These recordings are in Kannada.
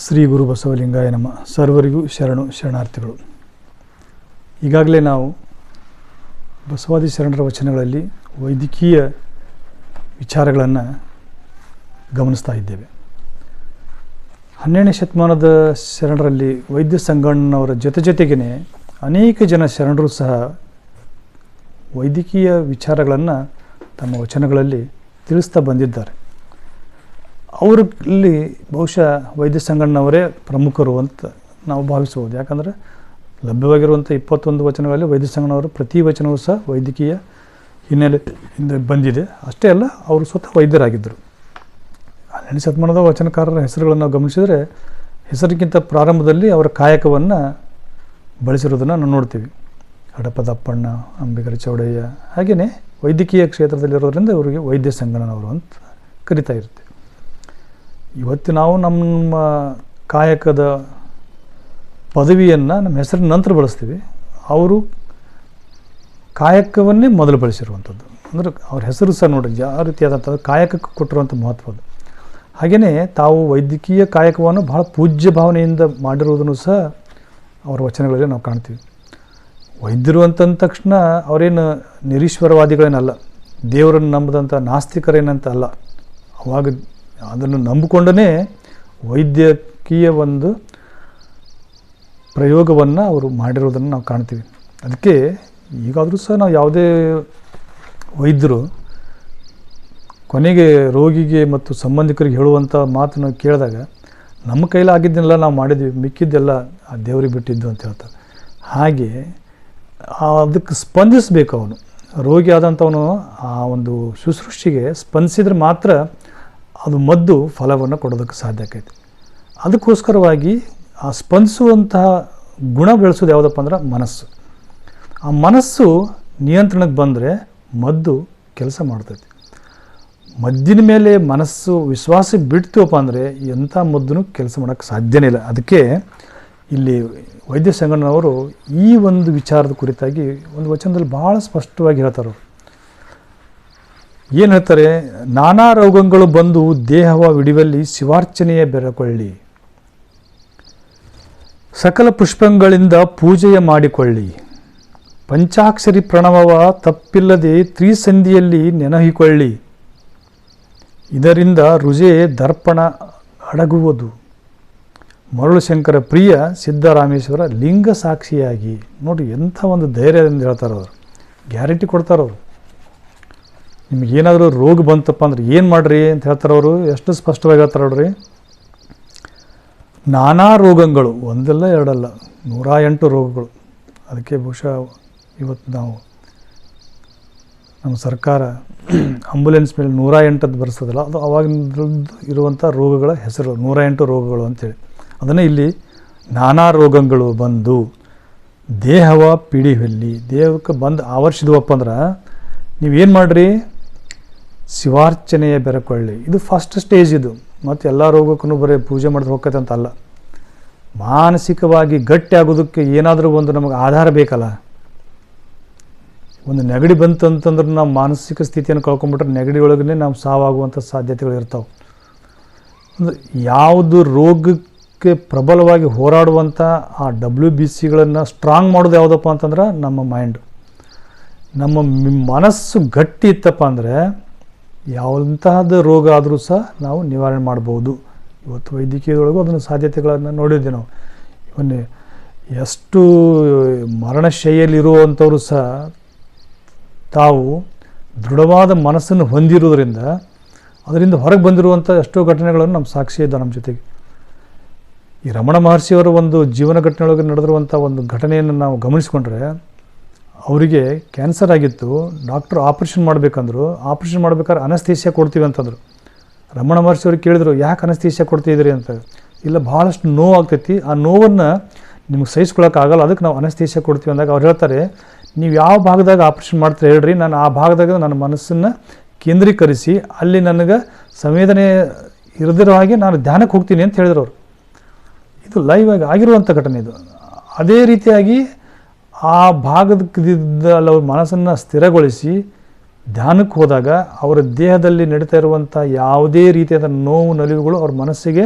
ಶ್ರೀ ಗುರು ಬಸವಲಿಂಗಾಯ ನಮ. ಸರ್ವರಿಗೂ ಶರಣಾರ್ಥಿಗಳು. ಈಗಾಗಲೇ ನಾವು ಬಸವಾದಿ ಶರಣರ ವಚನಗಳಲ್ಲಿ ವೈದ್ಯಕೀಯ ವಿಚಾರಗಳನ್ನು ಗಮನಿಸ್ತಾ ಇದ್ದೇವೆ. 12ನೇ ಶತಮಾನದ ಶರಣರಲ್ಲಿ ವೈದ್ಯ ಸಂಗಣ್ಣನವರ ಜೊತೆಗೇ ಅನೇಕ ಜನ ಶರಣರು ಸಹ ವೈದ್ಯಕೀಯ ವಿಚಾರಗಳನ್ನು ತಮ್ಮ ವಚನಗಳಲ್ಲಿ ತಿಳಿಸ್ತಾ ಬಂದಿದ್ದಾರೆ. ಅವರಲ್ಲಿ ಬಹುಶಃ ವೈದ್ಯ ಸಂಗಣ್ಣನವರೇ ಪ್ರಮುಖರು ಅಂತ ನಾವು ಭಾವಿಸ್ಬೋದು. ಯಾಕಂದರೆ ಲಭ್ಯವಾಗಿರುವಂಥ 21 ವಚನಗಳಲ್ಲಿ ವೈದ್ಯ ಸಂಗಣ್ಣನವರು ಪ್ರತಿ ವಚನವೂ ಸಹ ವೈದ್ಯಕೀಯ ಹಿನ್ನೆಲೆಯಿಂದ ಬಂದಿದೆ. ಅಷ್ಟೇ ಅಲ್ಲ, ಅವರು ಸ್ವತಃ ವೈದ್ಯರಾಗಿದ್ದರು. 12ನೇ ಶತಮಾನದ ವಚನಕಾರರ ಹೆಸರುಗಳನ್ನು ನಾವು ಗಮನಿಸಿದರೆ ಹೆಸರಿಗಿಂತ ಪ್ರಾರಂಭದಲ್ಲಿ ಅವರ ಕಾಯಕವನ್ನು ಬಳಸಿರೋದನ್ನು ನಾವು ನೋಡ್ತೀವಿ. ಹಡಪದಪ್ಪಣ್ಣ, ಅಂಬಿಗರ ಚೌಡಯ್ಯ, ಹಾಗೆಯೇ ವೈದ್ಯಕೀಯ ಕ್ಷೇತ್ರದಲ್ಲಿರೋದ್ರಿಂದ ಇವರಿಗೆ ವೈದ್ಯ ಸಂಗಣ್ಣನವರು ಅಂತ ಕರಿತಾ ಇರ್ತೀವಿ. ಇವತ್ತು ನಾವು ನಮ್ಮ ಕಾಯಕದ ಪದವಿಯನ್ನು ನಮ್ಮ ಹೆಸರಿನ ನಂತರ ಬಳಸ್ತೀವಿ. ಅವರು ಕಾಯಕವನ್ನೇ ಮೊದಲು ಬಳಸಿರುವಂಥದ್ದು. ಅಂದರೆ ಅವ್ರ ಹೆಸರು ಸಹ ನೋಡಿ ಯಾವ ರೀತಿಯಾದಂಥದ್ದು ಕಾಯಕಕ್ಕೆ ಕೊಟ್ಟಿರುವಂಥ ಮಹತ್ವದ್ದು. ಹಾಗೆಯೇ ತಾವು ವೈದ್ಯಕೀಯ ಕಾಯಕವನ್ನು ಬಹಳ ಪೂಜ್ಯ ಭಾವನೆಯಿಂದ ಮಾಡಿರುವುದನ್ನು ಸಹ ಅವರ ವಚನಗಳಲ್ಲಿ ನಾವು ಕಾಣ್ತೀವಿ. ವೈದ್ಯರು ಅಂತಂದ ತಕ್ಷಣ ಅವರೇನು ನಿರೀಶ್ವರವಾದಿಗಳೇನಲ್ಲ, ದೇವರನ್ನು ನಂಬದಂಥ ನಾಸ್ತಿಕರೇನಂತ ಅಲ್ಲ. ಅವಾಗ ಅದನ್ನು ನಂಬಿಕೊಂಡೇ ವೈದ್ಯಕೀಯ ಒಂದು ಪ್ರಯೋಗವನ್ನು ಅವರು ಮಾಡಿರೋದನ್ನು ನಾವು ಕಾಣ್ತೀವಿ. ಅದಕ್ಕೆ ಈಗಾದರೂ ಸಹ ನಾವು ಯಾವುದೇ ವೈದ್ಯರು ಕೊನೆಗೆ ರೋಗಿಗೆ ಮತ್ತು ಸಂಬಂಧಿಕರಿಗೆ ಹೇಳುವಂಥ ಮಾತನ್ನು ಕೇಳಿದಾಗ ನಮ್ಮ ಕೈಲಾಗಿದ್ದನ್ನೆಲ್ಲ ನಾವು ಮಾಡಿದ್ವಿ, ಮಿಕ್ಕಿದ್ದೆಲ್ಲ ಆ ದೇವರಿಗೆ ಬಿಟ್ಟಿದ್ದು ಅಂತ ಹೇಳ್ತಾರೆ. ಹಾಗೆ ಅದಕ್ಕೆ ಸ್ಪಂದಿಸಬೇಕು. ಅವನು ರೋಗಿ ಆದಂಥವನು ಆ ಒಂದು ಶುಶ್ರೂಷೆಗೆ ಸ್ಪಂದಿಸಿದ್ರೆ ಮಾತ್ರ ಅದು ಮದ್ದು ಫಲವನ್ನು ಕೊಡೋದಕ್ಕೆ ಸಾಧ್ಯ ಆಕೈತಿ. ಅದಕ್ಕೋಸ್ಕರವಾಗಿ ಆ ಸ್ಪಂದಿಸುವಂತಹ ಗುಣ ಬೆಳೆಸೋದು ಯಾವುದಪ್ಪ ಅಂದ್ರೆ ಮನಸ್ಸು. ಆ ಮನಸ್ಸು ನಿಯಂತ್ರಣಕ್ಕೆ ಬಂದರೆ ಮದ್ದು ಕೆಲಸ ಮಾಡ್ತೈತಿ. ಮದ್ದಿನ ಮೇಲೆ ಮನಸ್ಸು ವಿಶ್ವಾಸ ಬಿಡ್ತೀವಪ್ಪ ಅಂದರೆ ಎಂಥ ಮದ್ದೂ ಕೆಲಸ ಮಾಡೋಕ್ಕೆ ಸಾಧ್ಯನೇ ಇಲ್ಲ. ಅದಕ್ಕೆ ಇಲ್ಲಿ ವೈದ್ಯ ಸಂಗಣ್ಣನವರು ಈ ಒಂದು ವಿಚಾರದ ಕುರಿತಾಗಿ ಒಂದು ವಚನದಲ್ಲಿ ಭಾಳ ಸ್ಪಷ್ಟವಾಗಿ ಹೇಳ್ತಾರೆ. ಏನು ಹೇಳ್ತಾರೆ? ನಾನಾ ರೋಗಗಳು ಬಂದು ದೇಹವ ವಿಡಿವಲ್ಲಿ ಶಿವಾರ್ಚನೆಯ ಬೆರಕೊಳ್ಳಿ, ಸಕಲ ಪುಷ್ಪಗಳಿಂದ ಪೂಜೆಯ ಮಾಡಿಕೊಳ್ಳಿ, ಪಂಚಾಕ್ಷರಿ ಪ್ರಣವವ ತಪ್ಪಿಲ್ಲದೆ ತ್ರಿಸಂಧಿಯಲ್ಲಿ ನೆನಹಿಕೊಳ್ಳಿ, ಇದರಿಂದ ರುಜೆ ದರ್ಪಣ ಅಡಗುವುದು, ಮರಳು ಶಂಕರ ಪ್ರಿಯ ಸಿದ್ದರಾಮೇಶ್ವರ ಲಿಂಗ ಸಾಕ್ಷಿಯಾಗಿ. ನೋಡಿ ಎಂಥ ಒಂದು ಧೈರ್ಯದಿಂದ ಹೇಳ್ತಾರವರು, ಗ್ಯಾರಂಟಿ ಕೊಡ್ತಾರವರು. ನಿಮಗೇನಾದರೂ ರೋಗ ಬಂತಪ್ಪ ಅಂದ್ರೆ ಏನು ಮಾಡಿರಿ ಅಂತ ಹೇಳ್ತಾರವರು. ಎಷ್ಟು ಸ್ಪಷ್ಟವಾಗಿ ಹೇಳ್ತಾರೆ ನೋಡ್ರಿ. ನಾನಾ ರೋಗಗಳು, ಒಂದಲ್ಲ ಎರಡಲ್ಲ, 108 ರೋಗಗಳು. ಅದಕ್ಕೆ ಬಹುಶಃ ಇವತ್ತು ನಾವು ನಮ್ಮ ಸರ್ಕಾರ ಆಂಬುಲೆನ್ಸ್ ಮೇಲೆ 108 ಬರೆಸ್ತದಲ್ಲ, ಅದು ಅವಾಗಿನ ಇರುವಂಥ ರೋಗಗಳ ಹೆಸರು 108 ರೋಗಗಳು ಅಂತೇಳಿ. ಅದನ್ನೇ ಇಲ್ಲಿ ನಾನಾ ರೋಗಗಳು ಬಂದು ದೇಹವ ಪಿಡಿಹೊಲ್ಲಿ, ದೇಹಕ್ಕೆ ಬಂದು ಆವರಿಸಿದ್ವಪ್ಪ ಅಂದ್ರೆ ನೀವೇನು ಮಾಡಿರಿ? ಶಿವಾರ್ಚನೆಯ ಬೆರಕೊಳ್ಳಿ. ಇದು ಫಸ್ಟ್ ಸ್ಟೇಜ್. ಇದು ಮತ್ತು ಎಲ್ಲ ರೋಗಕ್ಕೂ ಬರೀ ಪೂಜೆ ಮಾಡಿದ್ರೆ ಹೋಗ್ತೈತೆ ಅಂತ ಅಲ್ಲ. ಮಾನಸಿಕವಾಗಿ ಗಟ್ಟಿ ಆಗೋದಕ್ಕೆ ಏನಾದರೂ ಒಂದು ನಮಗೆ ಆಧಾರ ಬೇಕಲ್ಲ. ಒಂದು ನೆಗಡಿ ಬಂತಂತಂದ್ರೆ ನಾವು ಮಾನಸಿಕ ಸ್ಥಿತಿಯನ್ನು ಕಳ್ಕೊಂಡ್ಬಿಟ್ರೆ ನೆಗಡಿ ಒಳಗೇ ನಾವು ಸಾವಾಗುವಂಥ ಸಾಧ್ಯತೆಗಳು ಇರ್ತಾವೆ. ಅಂದರೆ ಯಾವುದು ರೋಗಕ್ಕೆ ಪ್ರಬಲವಾಗಿ ಹೋರಾಡುವಂಥ ಆ WBCಗಳನ್ನು ಸ್ಟ್ರಾಂಗ್ ಮಾಡೋದು ಯಾವುದಪ್ಪ ಅಂತಂದ್ರೆ ನಮ್ಮ ಮೈಂಡು. ನಮ್ಮ ಮನಸ್ಸು ಗಟ್ಟಿ ಇತ್ತಪ್ಪ ಅಂದರೆ ಯಾವುದಂತಹದ್ದು ರೋಗ ಆದರೂ ಸಹ ನಾವು ನಿವಾರಣೆ ಮಾಡ್ಬೋದು. ಇವತ್ತು ವೈದ್ಯಕೀಯದೊಳಗೂ ಅದನ್ನು ಸಾಧ್ಯತೆಗಳನ್ನು ನೋಡಿದ್ದೆ ನಾವು. ಇವನ್ನೇ ಎಷ್ಟು ಮರಣಶೈಲಿರುವಂಥವರು ಸಹ ತಾವು ದೃಢವಾದ ಮನಸ್ಸನ್ನು ಹೊಂದಿರುವುದರಿಂದ ಅದರಿಂದ ಹೊರಗೆ ಬಂದಿರುವಂಥ ಎಷ್ಟೋ ಘಟನೆಗಳನ್ನು ನಮ್ಮ ಸಾಕ್ಷಿ ಇದ್ದ ನಮ್ಮ ಜೊತೆಗೆ. ಈ ರಮಣ ಮಹರ್ಷಿಯವರ ಒಂದು ಜೀವನ ಘಟನೆಯೊಳಗೆ ನಡೆದಿರುವಂಥ ಒಂದು ಘಟನೆಯನ್ನು ನಾವು ಗಮನಿಸ್ಕೊಂಡ್ರೆ, ಅವರಿಗೆ ಕ್ಯಾನ್ಸರ್ ಆಗಿತ್ತು. ಡಾಕ್ಟ್ರು ಆಪ್ರೇಷನ್ ಮಾಡಬೇಕಂದ್ರು. ಆಪ್ರೇಷನ್ ಮಾಡ್ಬೇಕಾದ್ರೆ ಅನಸ್ತೇಷಿಯಾ ಕೊಡ್ತೀವಿ ಅಂತಂದರು. ರಮಣ ಮಹರ್ಷಿಯವ್ರಿಗೆ ಕೇಳಿದ್ರು, ಯಾಕೆ ಅನಸ್ತೇಷಿಯಾ ಕೊಡ್ತಿದ್ದೀರಿ ಅಂತ. ಇಲ್ಲ, ಭಾಳಷ್ಟು ನೋವು ಆಗ್ತೈತಿ, ಆ ನೋವನ್ನು ನಿಮಗೆ ಸಹಿಸ್ಕೊಳ್ಳೋಕ್ಕಾಗಲ್ಲ, ಅದಕ್ಕೆ ನಾವು ಅನಸ್ತೇಷಿಯಾ ಕೊಡ್ತೀವಿ ಅಂದಾಗ ಅವ್ರು ಹೇಳ್ತಾರೆ, ನೀವು ಯಾವ ಭಾಗದಾಗ ಆಪ್ರೇಷನ್ ಮಾಡ್ತೀರಿ ಹೇಳ್ರಿ, ನಾನು ಆ ಭಾಗದಾಗ ನನ್ನ ಮನಸ್ಸನ್ನು ಕೇಂದ್ರೀಕರಿಸಿ ಅಲ್ಲಿ ನನಗೆ ಸಂವೇದನೆ ಇರದಿರೋ ಹಾಗೆ ನಾನು ಧ್ಯಾನಕ್ಕೆ ಹೋಗ್ತೀನಿ ಅಂತ ಹೇಳಿದ್ರು ಅವರು. ಇದು ಲೈವ್ ಆಗಿ ಆಗಿರುವಂಥ ಘಟನೆ ಇದು. ಅದೇ ರೀತಿಯಾಗಿ ಆ ಭಾಗದಲ್ಲಿ ಅವ್ರ ಮನಸ್ಸನ್ನು ಸ್ಥಿರಗೊಳಿಸಿ ಧ್ಯಾನಕ್ಕೆ ಹೋದಾಗ ಅವರ ದೇಹದಲ್ಲಿ ನಡೀತಾ ಇರುವಂಥ ಯಾವುದೇ ರೀತಿಯಾದ ನೋವು ನಲಿವುಗಳು ಅವ್ರ ಮನಸ್ಸಿಗೆ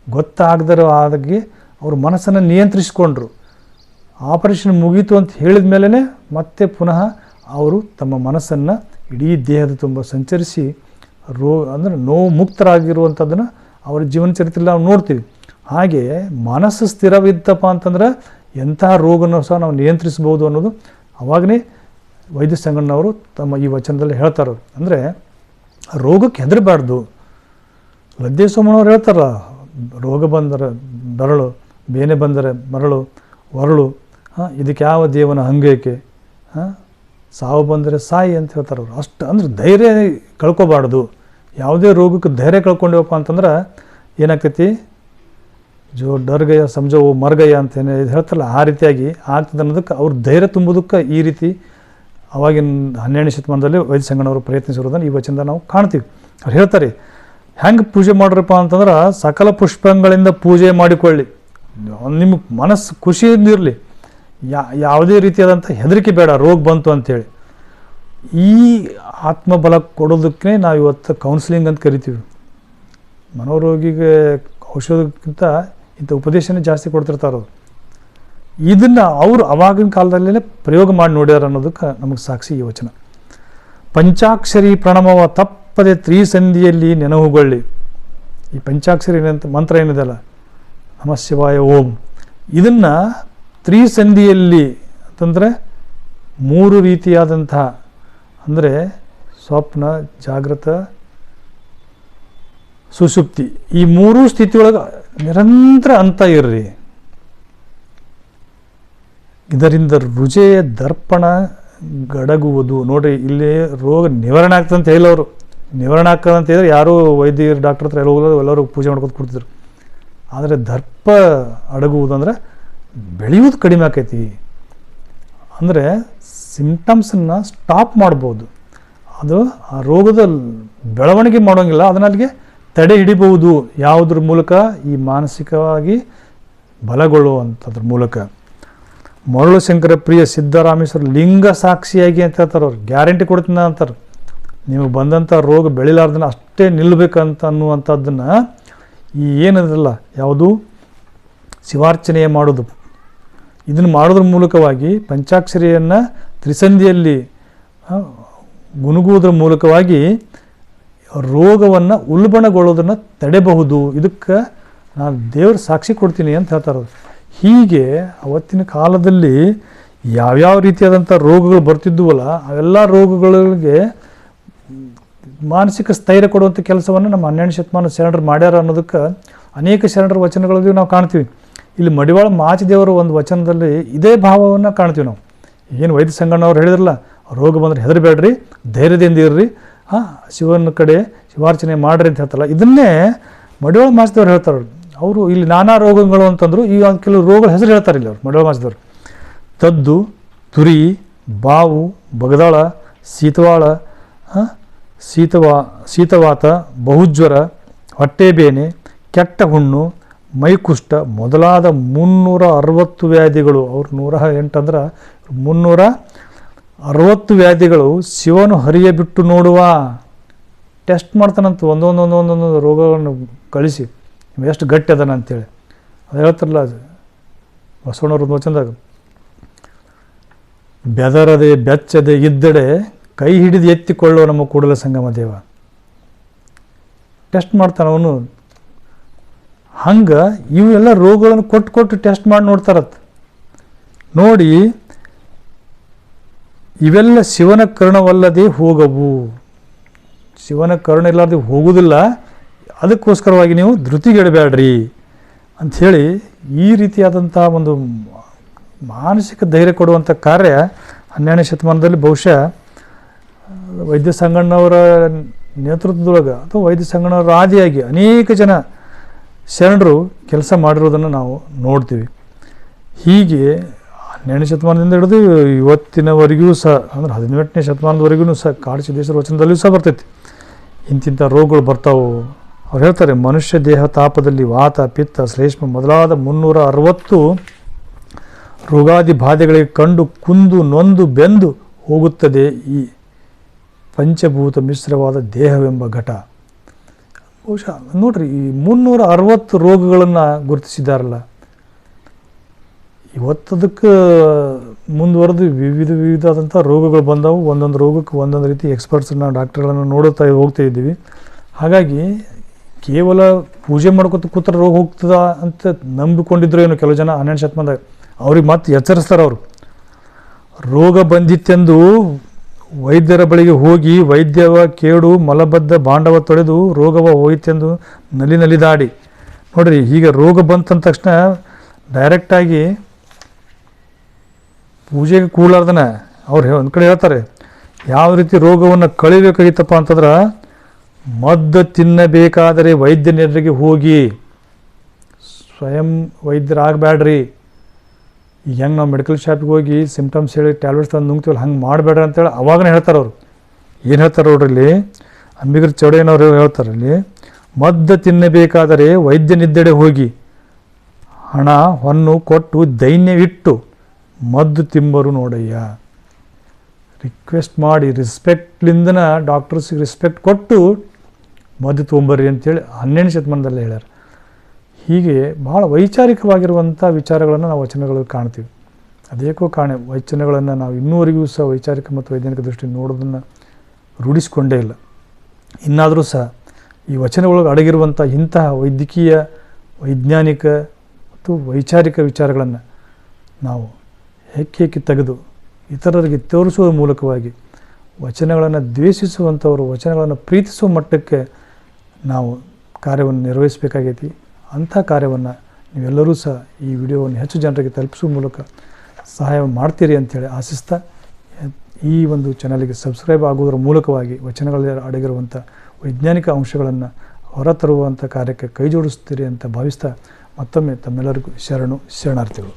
ಗೊತ್ತಾಗದರೋ ಆದಾಗೆ ಅವರು ಮನಸ್ಸನ್ನು ನಿಯಂತ್ರಿಸಿಕೊಂಡ್ರು. ಆಪರೇಷನ್ ಮುಗೀತು ಅಂತ ಹೇಳಿದ ಮೇಲೇ ಮತ್ತೆ ಪುನಃ ಅವರು ತಮ್ಮ ಮನಸ್ಸನ್ನು ಇಡೀ ದೇಹದ ತುಂಬ ಸಂಚರಿಸಿ ಅಂದರೆ ನೋವು ಮುಕ್ತರಾಗಿರುವಂಥದ್ದನ್ನು ಅವರ ಜೀವನ ಚರಿತ್ರೆಯಲ್ಲಿ ನಾವು ನೋಡ್ತೀವಿ. ಹಾಗೆ ಮನಸ್ಸು ಸ್ಥಿರವಿದ್ದಪ್ಪ ಅಂತಂದ್ರೆ ಎಂತಹ ರೋಗನೂ ಸಹ ನಾವು ನಿಯಂತ್ರಿಸ್ಬೋದು ಅನ್ನೋದು ಅವಾಗನೇ ವೈದ್ಯ ಸಂಗಣ್ಣವರು ತಮ್ಮ ಈ ವಚನದಲ್ಲಿ ಹೇಳ್ತಾರೆ. ಅಂದರೆ ರೋಗಕ್ಕೆ ಹೆದರಬಾರ್ದು. ಲದ್ದೇ ಸೋಮಣ್ಣವ್ರು ಹೇಳ್ತಾರಲ್ಲ, ರೋಗ ಬಂದರೆ ಬೆರಳು, ಬೇನೆ ಬಂದರೆ ಮರಳು ಒರಳು, ಇದಕ್ಕೆ ಯಾವ ದೇವನ ಹಂಗೇಕೆ, ಸಾವು ಬಂದರೆ ಸಾಯಿ ಅಂತ ಹೇಳ್ತಾರೆ ಅವರು. ಅಷ್ಟು ಅಂದ್ರೆ ಧೈರ್ಯ ಕಳ್ಕೊಬಾರ್ದು. ಯಾವುದೇ ರೋಗಕ್ಕೆ ಧೈರ್ಯ ಕಳ್ಕೊಂಡೇವಪ್ಪ ಅಂತಂದ್ರೆ ಏನಾಗ್ತೈತಿ, ಜೋ ಡರ್ಗಯ್ಯ ಸಮಜೋ ಮರ್ಗಯ್ಯ ಅಂತ ಏನು ಹೇಳ್ತಾರಲ್ಲ, ಆ ರೀತಿಯಾಗಿ ಆಗ್ತದೆ ಅನ್ನೋದಕ್ಕೆ ಅವ್ರ ಧೈರ್ಯ ತುಂಬುವುದಕ್ಕೆ ಈ ರೀತಿ ಅವಾಗಿನ 12ನೇ ಶತಮಾನದಲ್ಲಿ ವೈದ್ಯ ಸಂಗಣ್ಣವರು ಪ್ರಯತ್ನಿಸಿರೋದನ್ನು ಈ ವಚನದ ನಾವು ಕಾಣ್ತೀವಿ. ಅವ್ರು ಹೇಳ್ತಾರೆ, ಹೆಂಗೆ ಪೂಜೆ ಮಾಡ್ರಪ್ಪ ಅಂತಂದ್ರೆ ಸಕಲ ಪುಷ್ಪಗಳಿಂದ ಪೂಜೆ ಮಾಡಿಕೊಳ್ಳಿ. ನಿಮಗೆ ಮನಸ್ಸು ಖುಷಿಯಿಂದಿರಲಿ, ಯಾವುದೇ ರೀತಿಯಾದಂಥ ಹೆದರಿಕೆ ಬೇಡ ರೋಗ ಬಂತು ಅಂಥೇಳಿ. ಈ ಆತ್ಮಬಲ ಕೊಡೋದಕ್ಕೆ ನಾವು ಇವತ್ತು ಕೌನ್ಸಿಲಿಂಗ್ ಅಂತ ಕರಿತೀವಿ. ಮನೋರೋಗಿಗೆ ಔಷಧಕ್ಕಿಂತ ಇಂಥ ಉಪದೇಶನೇ ಜಾಸ್ತಿ ಕೊಡ್ತಿರ್ತಾರೆ. ಇದನ್ನು ಅವರು ಅವಾಗಿನ ಕಾಲದಲ್ಲೇ ಪ್ರಯೋಗ ಮಾಡಿ ನೋಡ್ಯಾರ ಅನ್ನೋದಕ್ಕೆ ನಮಗೆ ಸಾಕ್ಷಿ ಈ ವಚನ. ಪಂಚಾಕ್ಷರಿ ಪ್ರಣಮವ ತಪ್ಪದೆ ತ್ರಿಸಂಧಿಯಲ್ಲಿ ನೆನಹುಗೊಳ್ಳಿ. ಈ ಪಂಚಾಕ್ಷರಿ ಮಂತ್ರ ಏನಿದೆಯಲ್ಲ, ನಮಃ ಶಿವಾಯ ಓಂ, ಇದನ್ನು ತ್ರಿಸಂಧಿಯಲ್ಲಿ ಅಂತಂದರೆ 3 ರೀತಿಯಾದಂತಹ, ಅಂದರೆ ಸ್ವಪ್ನ, ಜಾಗೃತ, ಸುಷುಪ್ತಿ, ಈ 3 ಸ್ಥಿತಿಯೊಳಗೆ ನಿರಂತರ ಅಂತ ಇರ್ರಿ. ಇದರಿಂದ ರುಜೆಯ ದರ್ಪಣ ಗಡಗುವುದು. ನೋಡ್ರಿ, ಇಲ್ಲಿ ರೋಗ ನಿವಾರಣೆ ಆಗ್ತದೆ ಅಂತ ಹೇಳೋರು, ನಿವಾರಣೆ ಆಗ್ತದೆ ಅಂತ ಹೇಳಿದ್ರೆ ಯಾರೂ ವೈದ್ಯರು ಡಾಕ್ಟರ್ ಹತ್ರ ಎಲ್ಲರೂ ಪೂಜೆ ಮಾಡ್ಕೊತ ಕೊಡ್ತಿದ್ರು. ಆದರೆ ದರ್ಪ ಅಡಗುವುದು ಅಂದರೆ ಬೆಳೆಯುವುದು ಕಡಿಮೆ ಆಕೈತಿ. ಅಂದರೆ ಸಿಂಪ್ಟಮ್ಸನ್ನು ಸ್ಟಾಪ್ ಮಾಡ್ಬೋದು. ಅದು ಆ ರೋಗದ ಬೆಳವಣಿಗೆ ಮಾಡೋಂಗಿಲ್ಲ, ಅದನ್ನ ಅಲ್ಲಿಗೆ ತಡೆ ಹಿಡಿಬಹುದು. ಯಾವುದ್ರ ಮೂಲಕ? ಈ ಮಾನಸಿಕವಾಗಿ ಬಲಗೊಳ್ಳುವಂಥದ್ರ ಮೂಲಕ. ಮರಳು ಶಂಕರ ಪ್ರಿಯ ಸಿದ್ದರಾಮೇಶ್ವರ ಲಿಂಗ ಸಾಕ್ಷಿಯಾಗಿ ಅಂತ ಹೇಳ್ತಾರೆ ಅವ್ರು. ಗ್ಯಾರಂಟಿ ಕೊಡ್ತೀನಿ ಅಂತಾರೆ, ನಿಮಗೆ ಬಂದಂಥ ರೋಗ ಬೆಳಿಲಾರ್ದನ್ನ ಅಷ್ಟೇ ನಿಲ್ಲಬೇಕಂತ ಅನ್ನುವಂಥದ್ದನ್ನು ಈ ಏನದಲ್ಲ ಯಾವುದು ಶಿವಾರ್ಚನೆಯ ಮಾಡೋದು, ಇದನ್ನು ಮಾಡೋದ್ರ ಮೂಲಕವಾಗಿ ಪಂಚಾಕ್ಷರಿಯನ್ನು ತ್ರಿಸಂಧಿಯಲ್ಲಿ ಗುನುಗುವುದರ ಮೂಲಕವಾಗಿ ರೋಗವನ್ನು ಉಲ್ಬಣಗೊಳ್ಳೋದನ್ನು ತಡೆಯಬಹುದು. ಇದಕ್ಕೆ ನಾನು ದೇವ್ರ ಸಾಕ್ಷಿ ಕೊಡ್ತೀನಿ ಅಂತ ಹೇಳ್ತಾರೆ. ಹೀಗೆ ಅವತ್ತಿನ ಕಾಲದಲ್ಲಿ ಯಾವ್ಯಾವ ರೀತಿಯಾದಂಥ ರೋಗಗಳು ಬರ್ತಿದ್ದುವಲ್ಲ, ಅವೆಲ್ಲ ರೋಗಗಳಿಗೆ ಮಾನಸಿಕ ಸ್ಥೈರ್ಯ ಕೊಡುವಂಥ ಕೆಲಸವನ್ನು ನಮ್ಮ 12ನೇ ಶತಮಾನ ಶರಣರು ಮಾಡ್ಯಾರ ಅನ್ನೋದಕ್ಕೆ ಅನೇಕ ಶರಣರ ವಚನಗಳಲ್ಲಿ ನಾವು ಕಾಣ್ತೀವಿ. ಇಲ್ಲಿ ಮಡಿವಾಳ ಮಾಚಿದೇವರು ಒಂದು ವಚನದಲ್ಲಿ ಇದೇ ಭಾವವನ್ನು ಕಾಣ್ತೀವಿ ನಾವು. ಏನು ವೈದ್ಯ ಸಂಗಣ್ಣವ್ರು ಹೇಳಿದ್ರಲ್ಲ, ರೋಗ ಬಂದರೆ ಹೆದರಬೇಡ್ರಿ, ಧೈರ್ಯದಿಂದ ಇರ್ರಿ, ಶಿವನ ಕಡೆ ಶಿವಾರ್ಚನೆ ಮಾಡ್ರಿ ಅಂತ ಹೇಳ್ತಾರಲ್ಲ, ಇದನ್ನೇ ಮಡಿವಾಳ ಮಾಚಿದೇವ್ರು ಹೇಳ್ತಾರೆ. ಅವರು ಇಲ್ಲಿ ನಾನಾ ರೋಗಗಳು ಅಂತಂದರು, ಈ ಕೆಲವು ರೋಗಗಳ ಹೆಸರು ಹೇಳ್ತಾರೆ ಇಲ್ಲಿ ಅವರು ಮಡಿವಾಳ ಮಾಚಿದೇವರು. ತದ್ದು, ತುರಿ, ಬಾವು, ಬಗದಾಳ, ಶೀತವಾತ, ಬಹುಜ್ವರ, ಹೊಟ್ಟೆಬೇನೆ, ಕೆಟ್ಟ ಹುಣ್ಣು, ಮೈಕುಷ್ಠ ಮೊದಲಾದ 360 ವ್ಯಾಧಿಗಳು. ಅವ್ರು 108 ಅಂದ್ರೆ 360 ವ್ಯಾಧಿಗಳು ಶಿವನು ಹರಿಯ ಬಿಟ್ಟು ನೋಡುವ. ಟೆಸ್ಟ್ ಮಾಡ್ತಾನಂತ ಒಂದೊಂದು ರೋಗಗಳನ್ನು ಕಳಿಸಿ, ಎಷ್ಟು ಗಟ್ಟಿ ಅದಾನ ಅಂತೇಳಿ. ಅದು ಹೇಳ್ತಾರಲ್ಲ ಬಸವಣ್ಣವ್ರ ವಚನದಾಗ, ಬೆದರದೆ ಬೆಚ್ಚದೆ ಇದ್ದಡೆ ಕೈ ಹಿಡಿದು ಎತ್ತಿಕೊಳ್ಳೋ ನಮ್ಮ ಕೂಡಲ ಸಂಗಮ ದೇವ. ಟೆಸ್ಟ್ ಮಾಡ್ತಾನೆ ಅವನು. ಹಂಗೆ ಇವೆಲ್ಲ ರೋಗಗಳನ್ನು ಕೊಟ್ಟು ಟೆಸ್ಟ್ ಮಾಡಿ ನೋಡ್ತಾರತ್ತ. ನೋಡಿ, ಇವೆಲ್ಲ ಶಿವನ ಕರುಣವಲ್ಲದೆ ಹೋಗವು. ಶಿವನ ಕರುಣ ಇಲ್ಲಾರ್ದೆ ಹೋಗುವುದಿಲ್ಲ. ಅದಕ್ಕೋಸ್ಕರವಾಗಿ ನೀವು ಧೃತಿಗೆಡಬೇಡ್ರಿ ಅಂಥೇಳಿ ಈ ರೀತಿಯಾದಂಥ ಒಂದು ಮಾನಸಿಕ ಧೈರ್ಯ ಕೊಡುವಂಥ ಕಾರ್ಯ 12ನೇ ಶತಮಾನದಲ್ಲಿ ಬಹುಶಃ ವೈದ್ಯ ಸಂಗಣ್ಣವರ ನೇತೃತ್ವದೊಳಗೆ ಅಥವಾ ವೈದ್ಯ ಸಂಗಣ್ಣವರ ಆದಿಯಾಗಿ ಅನೇಕ ಜನ ಶರಣರು ಕೆಲಸ ಮಾಡಿರೋದನ್ನು ನಾವು ನೋಡ್ತೀವಿ. ಹೀಗೆ 12ನೇ ಶತಮಾನದಿಂದ ಹಿಡಿದು ಇವತ್ತಿನವರೆಗೂ ಸಹ, ಅಂದರೆ 18ನೇ ಶತಮಾನದವರೆಗೂ ಸಹ ಕಾಡಸಿದ್ದೇಶ್ವರ ವಚನದಲ್ಲಿಯೂ ಸಹ ಬರ್ತೈತಿ. ಇಂತಿಂಥ ರೋಗಗಳು ಬರ್ತಾವೆ. ಅವ್ರು ಹೇಳ್ತಾರೆ, ಮನುಷ್ಯ ದೇಹ ತಾಪದಲ್ಲಿ ವಾತ, ಪಿತ್ತ, ಶ್ಲೇಷ್ಮ ಮೊದಲಾದ 360 ರೋಗಾದಿ ಬಾಧೆಗಳಿಗೆ ಕಂಡು ಕುಂದು ನೊಂದು ಬೆಂದು ಹೋಗುತ್ತದೆ ಈ ಪಂಚಭೂತ ಮಿಶ್ರವಾದ ದೇಹವೆಂಬ ಘಟ. ಬಹುಶಃ ನೋಡಿರಿ, ಈ 360 ರೋಗಗಳನ್ನು ಗುರುತಿಸಿದ್ದಾರಲ್ಲ, ಇವತ್ತದಕ್ಕೆ ಮುಂದುವರೆದು ವಿವಿಧವಾದಂಥ ರೋಗಗಳು ಬಂದವು. ಒಂದೊಂದು ರೋಗಕ್ಕೆ ಒಂದೊಂದು ರೀತಿ ಎಕ್ಸ್ಪರ್ಟ್ಸನ್ನ, ಡಾಕ್ಟರ್ಗಳನ್ನು ನೋಡುತ್ತಾ ಹೋಗ್ತಾ ಇದ್ದೀವಿ. ಹಾಗಾಗಿ ಕೇವಲ ಪೂಜೆ ಮಾಡ್ಕೊತ ಕೂತ್ರೆ ರೋಗ ಹೋಗ್ತದ ಅಂತ ನಂಬಿಕೊಂಡಿದ್ರು ಏನು ಕೆಲವು ಜನ 12ನೇ ಶತಮಾನದಾಗ. ಅವ್ರಿಗೆ ಮತ್ತೆ ಎಚ್ಚರಿಸ್ತಾರೆ ಅವರು. ರೋಗ ಬಂದಿತ್ತೆಂದು ವೈದ್ಯರ ಬಳಿಗೆ ಹೋಗಿ ವೈದ್ಯವ ಕೇಡು ಮಲಬದ್ಧ ಬಾಂಡವ ತೊಳೆದು ರೋಗವ ಹೋಯಿತೆಂದು ನಲಿದಾಡಿ. ನೋಡಿರಿ, ಈಗ ರೋಗ ಬಂತಂದ ತಕ್ಷಣ ಡೈರೆಕ್ಟಾಗಿ ಪೂಜೆಗೆ ಕೂಡಲಾರ್ದನ ಅವ್ರು ಒಂದು ಕಡೆ ಹೇಳ್ತಾರೆ, ಯಾವ ರೀತಿ ರೋಗವನ್ನು ಕಳಿಬೇಕಾಗಿತ್ತಪ್ಪ ಅಂತಂದ್ರೆ, ಮದ್ದು ತಿನ್ನಬೇಕಾದರೆ ವೈದ್ಯನೆದುರಿಗೆ ಹೋಗಿ, ಸ್ವಯಂ ವೈದ್ಯರಾಗಬೇಡ್ರಿ. ಈಗ ಹೆಂಗೆ ನಾವು ಮೆಡಿಕಲ್ ಶಾಪಿಗೆ ಹೋಗಿ ಸಿಮ್ಟಮ್ಸ್ ಹೇಳಿ ಟ್ಯಾಬ್ಲೆಟ್ಸ್ ತಂದು ನುಂಗ್ತೀವಲ್ಲ, ಹಂಗೆ ಮಾಡಬೇಡ್ರಿ ಅಂತೇಳಿ ಅವಾಗನೇ ಹೇಳ್ತಾರೆ ಅವರು. ಏನು ಹೇಳ್ತಾರೆ ನೋಡ್ರಲ್ಲಿ, ಅಂಬಿಗರ ಚೌಡಯ್ಯನವರು ಹೇಳ್ತಾರೆ ಅಲ್ಲಿ, ಮದ್ದು ತಿನ್ನಬೇಕಾದರೆ ವೈದ್ಯನಿದ್ದೆಡೆ ಹೋಗಿ ಹಣ ಹೊನ್ನು ಕೊಟ್ಟು ದೈನ್ಯವಿಟ್ಟು ಮದ್ದು ತಿಂಬರು ನೋಡಯ್ಯ. ರಿಕ್ವೆಸ್ಟ್ ಮಾಡಿ ರೆಸ್ಪೆಕ್ಟ್ಲಿಂದನ ಡಾಕ್ಟರ್ಸಿಗೆ ರೆಸ್ಪೆಕ್ಟ್ ಕೊಟ್ಟು ಮದ್ದು ತೊಗೊಂಬರ್ರಿ ಅಂತೇಳಿ 12ನೇ ಶತಮಾನದಲ್ಲೇ ಹೇಳ್ಯಾರ. ಹೀಗೆ ಭಾಳ ವೈಚಾರಿಕವಾಗಿರುವಂಥ ವಿಚಾರಗಳನ್ನು ನಾವು ವಚನಗಳಲ್ಲಿ ಕಾಣ್ತೀವಿ. ಅದೇಕೋ ವಚನಗಳನ್ನು ನಾವು ಇನ್ನೂವರೆಗೂ ಸಹ ವೈಚಾರಿಕ ಮತ್ತು ವೈಜ್ಞಾನಿಕ ದೃಷ್ಟಿ ನೋಡೋದನ್ನು ರೂಢಿಸಿಕೊಂಡೇ ಇಲ್ಲ. ಇನ್ನಾದರೂ ಸಹ ಈ ವಚನಗಳೊಳಗೆ ಅಡಗಿರುವಂಥ ಇಂತಹ ವೈದ್ಯಕೀಯ, ವೈಜ್ಞಾನಿಕ ಮತ್ತು ವೈಚಾರಿಕ ವಿಚಾರಗಳನ್ನು ನಾವು ಹೆಕ್ಕಿ ತೆಗೆದು ಇತರರಿಗೆ ತೋರಿಸುವ ಮೂಲಕವಾಗಿ ವಚನಗಳನ್ನು ದ್ವೇಷಿಸುವಂಥವರು ವಚನಗಳನ್ನು ಪ್ರೀತಿಸುವ ಮಟ್ಟಕ್ಕೆ ನಾವು ಕಾರ್ಯವನ್ನು ನಿರ್ವಹಿಸಬೇಕಾಗೈತಿ. ಅಂಥ ಕಾರ್ಯವನ್ನು ನೀವೆಲ್ಲರೂ ಸಹ ಈ ವಿಡಿಯೋವನ್ನು ಹೆಚ್ಚು ಜನರಿಗೆ ತಲುಪಿಸುವ ಮೂಲಕ ಸಹಾಯ ಮಾಡ್ತೀರಿ ಅಂಥೇಳಿ ಆಶಿಸ್ತಾ, ಈ ಒಂದು ಚಾನಲ್ಗೆ ಸಬ್ಸ್ಕ್ರೈಬ್ ಆಗೋದ್ರ ಮೂಲಕವಾಗಿ ವಚನಗಳಲ್ಲಿ ಅಡಗಿರುವಂಥ ವೈಜ್ಞಾನಿಕ ಅಂಶಗಳನ್ನು ಹೊರತರುವಂಥ ಕಾರ್ಯಕ್ಕೆ ಕೈ ಜೋಡಿಸ್ತೀರಿ ಅಂತ ಭಾವಿಸ್ತಾ, ಮತ್ತೊಮ್ಮೆ ತಮ್ಮೆಲ್ಲರಿಗೂ ಶರಣಾರ್ಥಿಗಳು.